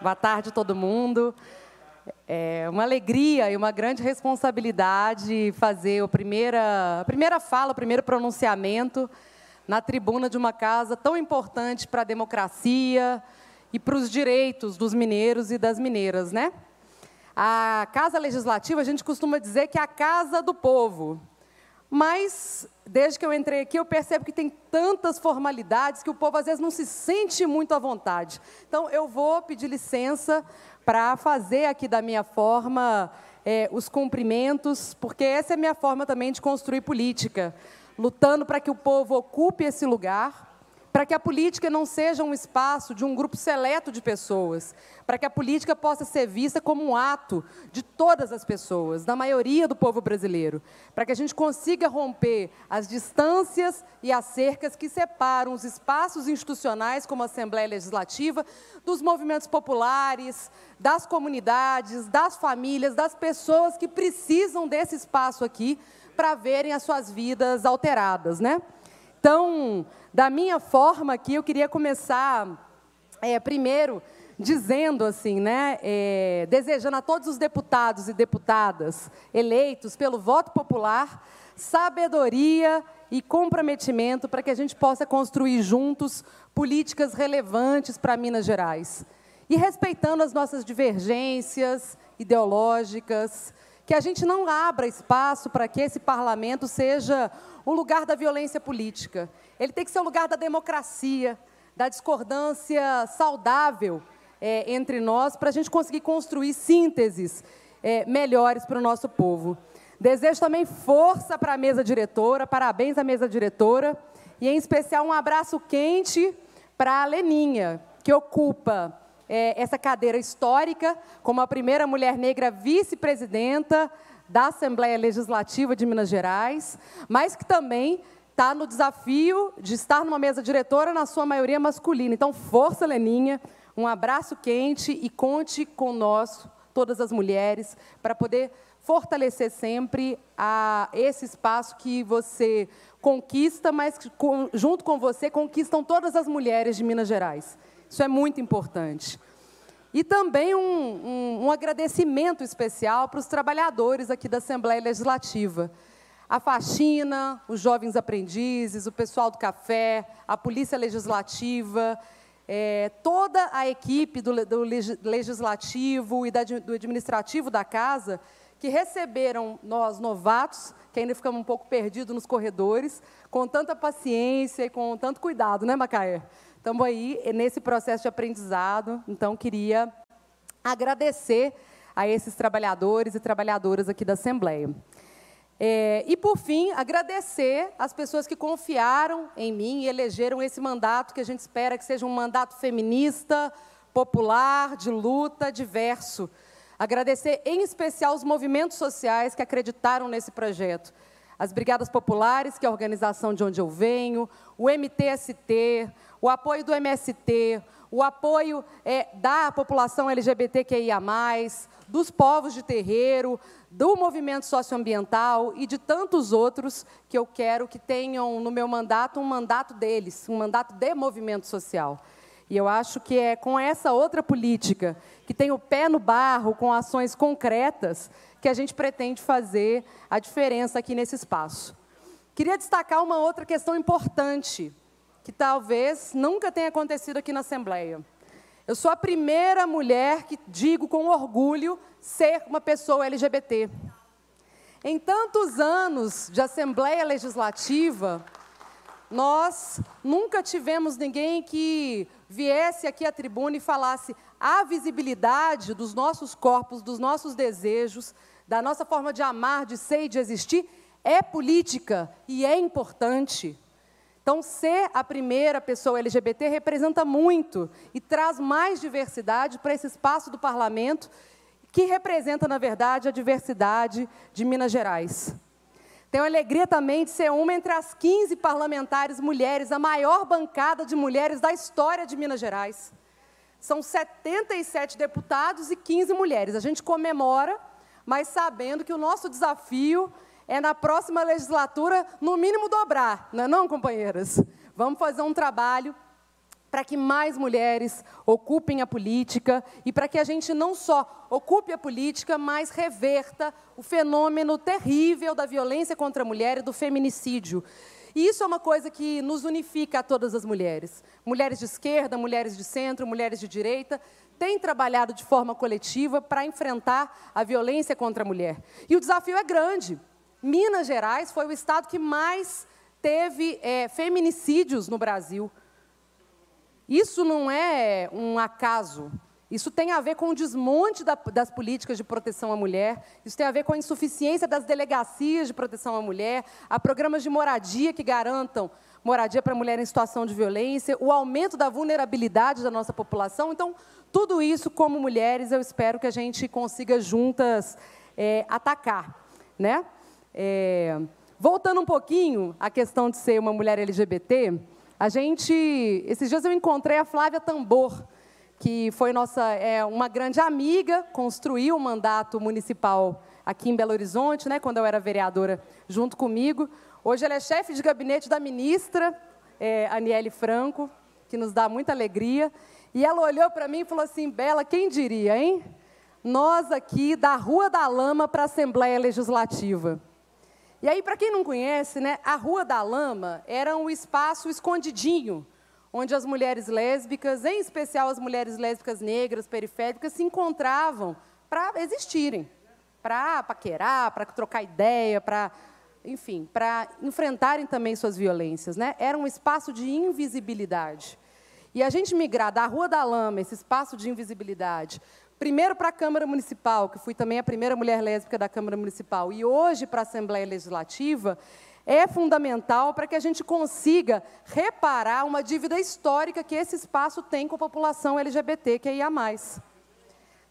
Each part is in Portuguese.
Boa tarde, todo mundo. É uma alegria e uma grande responsabilidade fazer a primeira fala, o primeiro pronunciamento na tribuna de uma casa tão importante para a democracia e para os direitos dos mineiros e das mineiras, né? A Casa Legislativa, a gente costuma dizer que é a casa do povo. Mas, desde que eu entrei aqui, eu percebo que tem tantas formalidades que o povo, às vezes, não se sente muito à vontade. Então, eu vou pedir licença para fazer aqui da minha forma os cumprimentos, porque essa é a minha forma também de construir política, lutando para que o povo ocupe esse lugar, para que a política não seja um espaço de um grupo seleto de pessoas, para que a política possa ser vista como um ato de todas as pessoas, da maioria do povo brasileiro, para que a gente consiga romper as distâncias e as cercas que separam os espaços institucionais, como a Assembleia Legislativa, dos movimentos populares, das comunidades, das famílias, das pessoas que precisam desse espaço aqui para verem as suas vidas alteradas, né? Então, da minha forma aqui, eu queria começar, primeiro, dizendo assim, né, desejando a todos os deputados e deputadas eleitos pelo voto popular, sabedoria e comprometimento para que a gente possa construir juntos políticas relevantes para Minas Gerais. E respeitando as nossas divergências ideológicas, que a gente não abra espaço para que esse parlamento seja um lugar da violência política. Ele tem que ser um lugar da democracia, da discordância saudável entre nós, para a gente conseguir construir sínteses melhores para o nosso povo. Desejo também força para a mesa diretora, parabéns à mesa diretora, e em especial um abraço quente para a Leninha, que ocupa essa cadeira histórica como a primeira mulher negra vice-presidenta da Assembleia Legislativa de Minas Gerais, mas que também está no desafio de estar numa mesa diretora, na sua maioria masculina. Então, força, Leninha, um abraço quente e conte com nós, todas as mulheres, para poder fortalecer sempre esse espaço que você conquista, mas que, junto com você, conquistam todas as mulheres de Minas Gerais. Isso é muito importante. E também um agradecimento especial para os trabalhadores aqui da Assembleia Legislativa. A faxina, os jovens aprendizes, o pessoal do café, a Polícia Legislativa, toda a equipe do Legislativo e do Administrativo da Casa, que receberam nós, novatos, que ainda ficamos um pouco perdidos nos corredores, com tanta paciência e com tanto cuidado, né, Macaé? Estamos aí nesse processo de aprendizado, então queria agradecer a esses trabalhadores e trabalhadoras aqui da Assembleia. E, por fim, agradecer as pessoas que confiaram em mim e elegeram esse mandato, que a gente espera que seja um mandato feminista, popular, de luta, diverso. Agradecer, em especial, os movimentos sociais que acreditaram nesse projeto. As Brigadas Populares, que é a organização de onde eu venho, o MTST, o apoio do MST, o apoio da população LGBTQIA+, dos povos de terreiro, do movimento socioambiental e de tantos outros que eu quero que tenham no meu mandato um mandato deles, um mandato de movimento social. E eu acho que é com essa outra política, que tem o pé no barro, com ações concretas, que a gente pretende fazer a diferença aqui nesse espaço. Queria destacar uma outra questão importante, que talvez nunca tenha acontecido aqui na Assembleia. Eu sou a primeira mulher que digo com orgulho ser uma pessoa LGBT. Em tantos anos de Assembleia Legislativa, nós nunca tivemos ninguém que viesse aqui à tribuna e falasse a visibilidade dos nossos corpos, dos nossos desejos, da nossa forma de amar, de ser e de existir, é política e é importante. Então, ser a primeira pessoa LGBT representa muito e traz mais diversidade para esse espaço do parlamento, que representa, na verdade, a diversidade de Minas Gerais. Tenho a alegria também de ser uma entre as 15 parlamentares mulheres, a maior bancada de mulheres da história de Minas Gerais. São 77 deputados e 15 mulheres. A gente comemora, mas sabendo que o nosso desafio é, na próxima legislatura, no mínimo dobrar, não é não, companheiras? Vamos fazer um trabalho para que mais mulheres ocupem a política e para que a gente não só ocupe a política, mas reverta o fenômeno terrível da violência contra a mulher e do feminicídio. E isso é uma coisa que nos unifica a todas as mulheres. Mulheres de esquerda, mulheres de centro, mulheres de direita, têm trabalhado de forma coletiva para enfrentar a violência contra a mulher. E o desafio é grande. Minas Gerais foi o estado que mais teve feminicídios no Brasil. Isso não é um acaso. Isso tem a ver com o desmonte das políticas de proteção à mulher, isso tem a ver com a insuficiência das delegacias de proteção à mulher, a programas de moradia que garantam moradia para a mulher em situação de violência, o aumento da vulnerabilidade da nossa população. Então, tudo isso, como mulheres, eu espero que a gente consiga juntas atacar, né? Voltando um pouquinho à questão de ser uma mulher LGBT, esses dias eu encontrei a Flávia Tambor, que foi uma grande amiga, construiu um mandato municipal aqui em Belo Horizonte, né, quando eu era vereadora, junto comigo. Hoje ela é chefe de gabinete da ministra Aniele Franco, que nos dá muita alegria. E ela olhou para mim e falou assim: Bela, quem diria, hein? Nós aqui da Rua da Lama para a Assembleia Legislativa. E aí, para quem não conhece, né, a Rua da Lama era um espaço escondidinho, onde as mulheres lésbicas, em especial as mulheres lésbicas negras, periféricas, se encontravam para existirem, para paquerar, para trocar ideia, enfim, para enfrentarem também suas violências, né? Era um espaço de invisibilidade. E a gente migrar da Rua da Lama, esse espaço de invisibilidade, primeiro para a Câmara Municipal, que fui também a primeira mulher lésbica da Câmara Municipal, e hoje para a Assembleia Legislativa, é fundamental para que a gente consiga reparar uma dívida histórica que esse espaço tem com a população LGBTQIA+.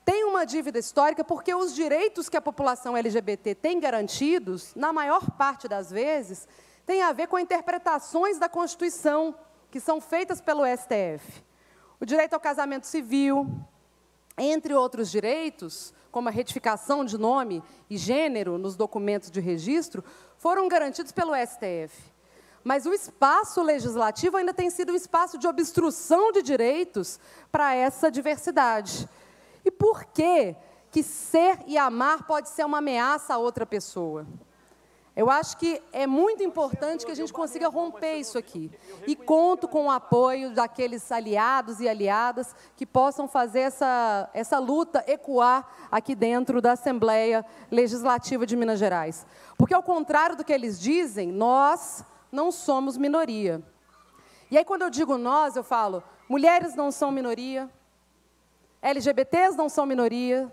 Tem uma dívida histórica porque os direitos que a população LGBT tem garantidos, na maior parte das vezes, tem a ver com interpretações da Constituição, que são feitas pelo STF. O direito ao casamento civil, entre outros direitos, como a retificação de nome e gênero nos documentos de registro, foram garantidos pelo STF. Mas o espaço legislativo ainda tem sido um espaço de obstrução de direitos para essa diversidade. E por que ser e amar pode ser uma ameaça a outra pessoa? Eu acho que é muito importante que a gente consiga romper isso aqui. E conto com o apoio daqueles aliados e aliadas que possam fazer essa luta ecoar aqui dentro da Assembleia Legislativa de Minas Gerais. Porque, ao contrário do que eles dizem, nós não somos minoria. E aí, quando eu digo nós, eu falo, mulheres não são minoria, LGBTs não são minoria,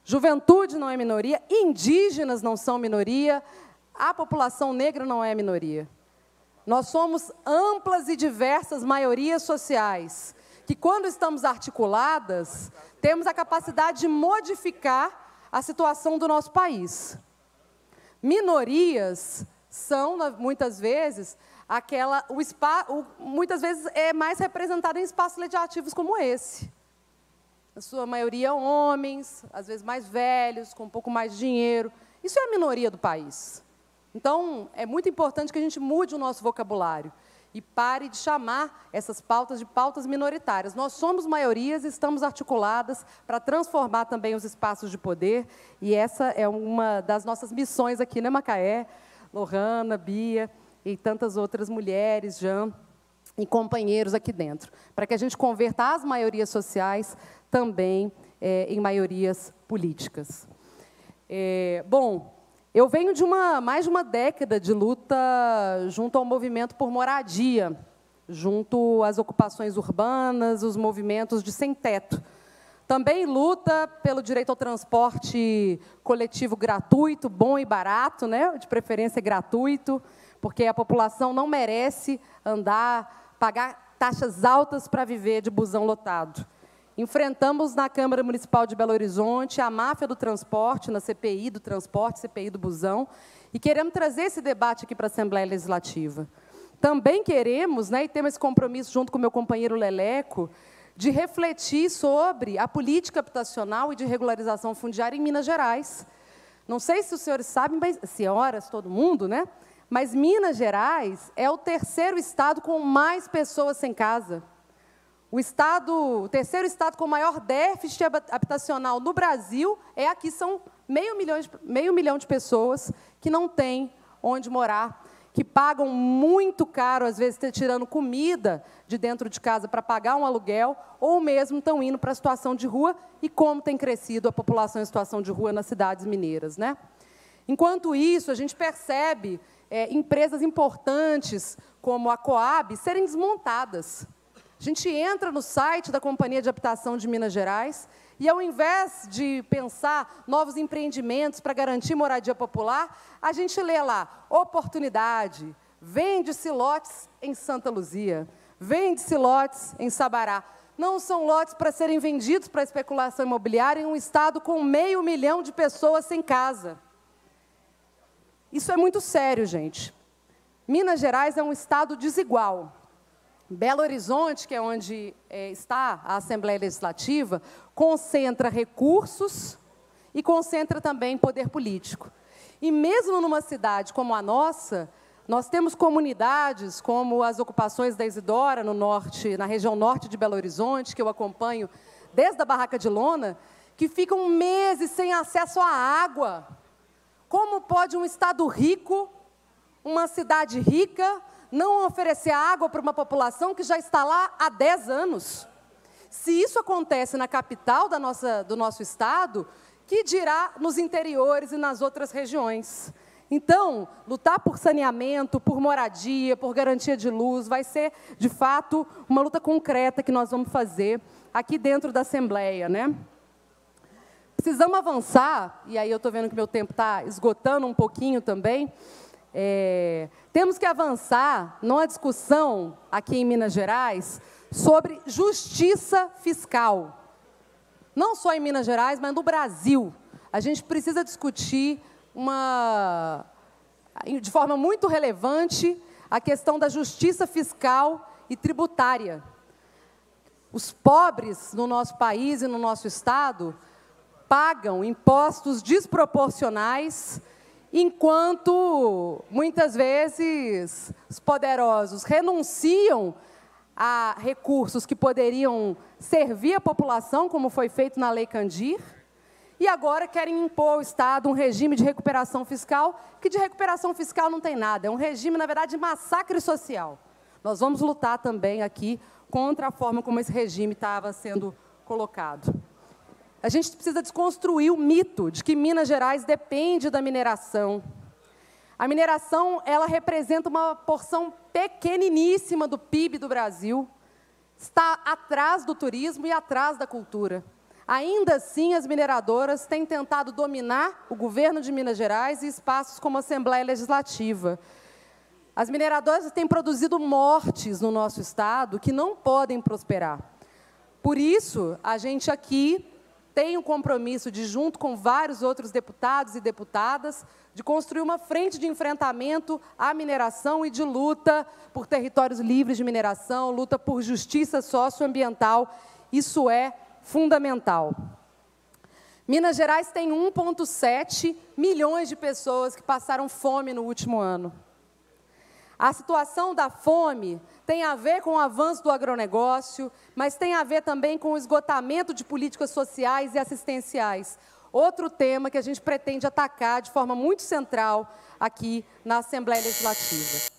juventude não é minoria, indígenas não são minoria, a população negra não é minoria. Nós somos amplas e diversas maiorias sociais, que, quando estamos articuladas, temos a capacidade de modificar a situação do nosso país. Minorias são, muitas vezes, muitas vezes é mais representada em espaços legislativos como esse. Na sua maioria, homens, às vezes mais velhos, com um pouco mais de dinheiro. Isso é a minoria do país. Então, é muito importante que a gente mude o nosso vocabulário e pare de chamar essas pautas de pautas minoritárias. Nós somos maiorias e estamos articuladas para transformar também os espaços de poder, e essa é uma das nossas missões aqui, né, Macaé, Lohana, Bia e tantas outras mulheres, Jean, e companheiros aqui dentro, para que a gente converta as maiorias sociais também em maiorias políticas. Bom, eu venho de mais de uma década de luta junto ao movimento por moradia, junto às ocupações urbanas, os movimentos de sem-teto. Também luta pelo direito ao transporte coletivo gratuito, bom e barato, né? De preferência gratuito, porque a população não merece pagar taxas altas para viver de busão lotado. Enfrentamos na Câmara Municipal de Belo Horizonte a máfia do transporte, na CPI do transporte, CPI do busão, e queremos trazer esse debate aqui para a Assembleia Legislativa. Também queremos, né, e temos esse compromisso junto com o meu companheiro Leleco, de refletir sobre a política habitacional e de regularização fundiária em Minas Gerais. Não sei se os senhores sabem, mas, senhoras, todo mundo, né? Mas Minas Gerais é o terceiro estado com mais pessoas sem casa. O terceiro estado com maior déficit habitacional no Brasil é aqui, são meio milhão de pessoas que não têm onde morar, que pagam muito caro, às vezes tirando comida de dentro de casa para pagar um aluguel, ou mesmo estão indo para a situação de rua, e como tem crescido a população em situação de rua nas cidades mineiras, né? Enquanto isso, a gente percebe empresas importantes, como a Coab, serem desmontadas. A gente entra no site da Companhia de Habitação de Minas Gerais e, ao invés de pensar novos empreendimentos para garantir moradia popular, a gente lê lá, oportunidade, vende-se lotes em Santa Luzia, vende-se lotes em Sabará. Não são lotes para serem vendidos para especulação imobiliária em um estado com 500 mil de pessoas sem casa. Isso é muito sério, gente. Minas Gerais é um estado desigual. Belo Horizonte, que é onde está a Assembleia Legislativa, concentra recursos e concentra também poder político. E mesmo numa cidade como a nossa, nós temos comunidades como as ocupações da Isidora, no norte, na região norte de Belo Horizonte, que eu acompanho desde a Barraca de Lona, que ficam meses sem acesso à água. Como pode um estado rico, uma cidade rica, não oferecer água para uma população que já está lá há 10 anos? Se isso acontece na capital do nosso estado, que dirá nos interiores e nas outras regiões? Então, lutar por saneamento, por moradia, por garantia de luz, vai ser, de fato, uma luta concreta que nós vamos fazer aqui dentro da Assembleia, né? Precisamos avançar, e aí eu estou vendo que meu tempo está esgotando um pouquinho também. Temos que avançar numa discussão aqui em Minas Gerais sobre justiça fiscal. Não só em Minas Gerais, mas no Brasil. A gente precisa discutir de forma muito relevante a questão da justiça fiscal e tributária. Os pobres no nosso país e no nosso estado pagam impostos desproporcionais, enquanto, muitas vezes, os poderosos renunciam a recursos que poderiam servir a população, como foi feito na Lei Candir, e agora querem impor ao Estado um regime de recuperação fiscal, que de recuperação fiscal não tem nada, é um regime, na verdade, de massacre social. Nós vamos lutar também aqui contra a forma como esse regime estava sendo colocado. A gente precisa desconstruir o mito de que Minas Gerais depende da mineração. A mineração, ela representa uma porção pequeniníssima do PIB do Brasil, está atrás do turismo e atrás da cultura. Ainda assim, as mineradoras têm tentado dominar o governo de Minas Gerais e espaços como a Assembleia Legislativa. As mineradoras têm produzido mortes no nosso estado que não podem prosperar. Por isso, a gente aqui tem um compromisso de, junto com vários outros deputados e deputadas, de construir uma frente de enfrentamento à mineração e de luta por territórios livres de mineração, luta por justiça socioambiental. Isso é fundamental. Minas Gerais tem 1,7 milhões de pessoas que passaram fome no último ano. A situação da fome tem a ver com o avanço do agronegócio, mas tem a ver também com o esgotamento de políticas sociais e assistenciais. Outro tema que a gente pretende atacar de forma muito central aqui na Assembleia Legislativa.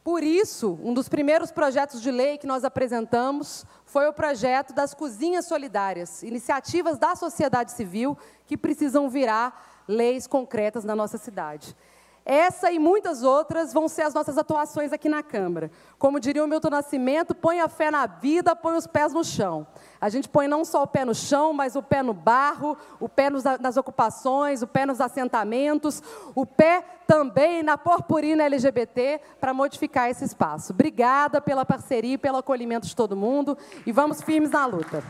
Por isso, um dos primeiros projetos de lei que nós apresentamos foi o projeto das cozinhas solidárias, iniciativas da sociedade civil que precisam virar leis concretas na nossa cidade. Essa e muitas outras vão ser as nossas atuações aqui na Câmara. Como diria o Milton Nascimento, põe a fé na vida, põe os pés no chão. A gente põe não só o pé no chão, mas o pé no barro, o pé nas ocupações, o pé nos assentamentos, o pé também na purpurina LGBT para modificar esse espaço. Obrigada pela parceria e pelo acolhimento de todo mundo e vamos firmes na luta.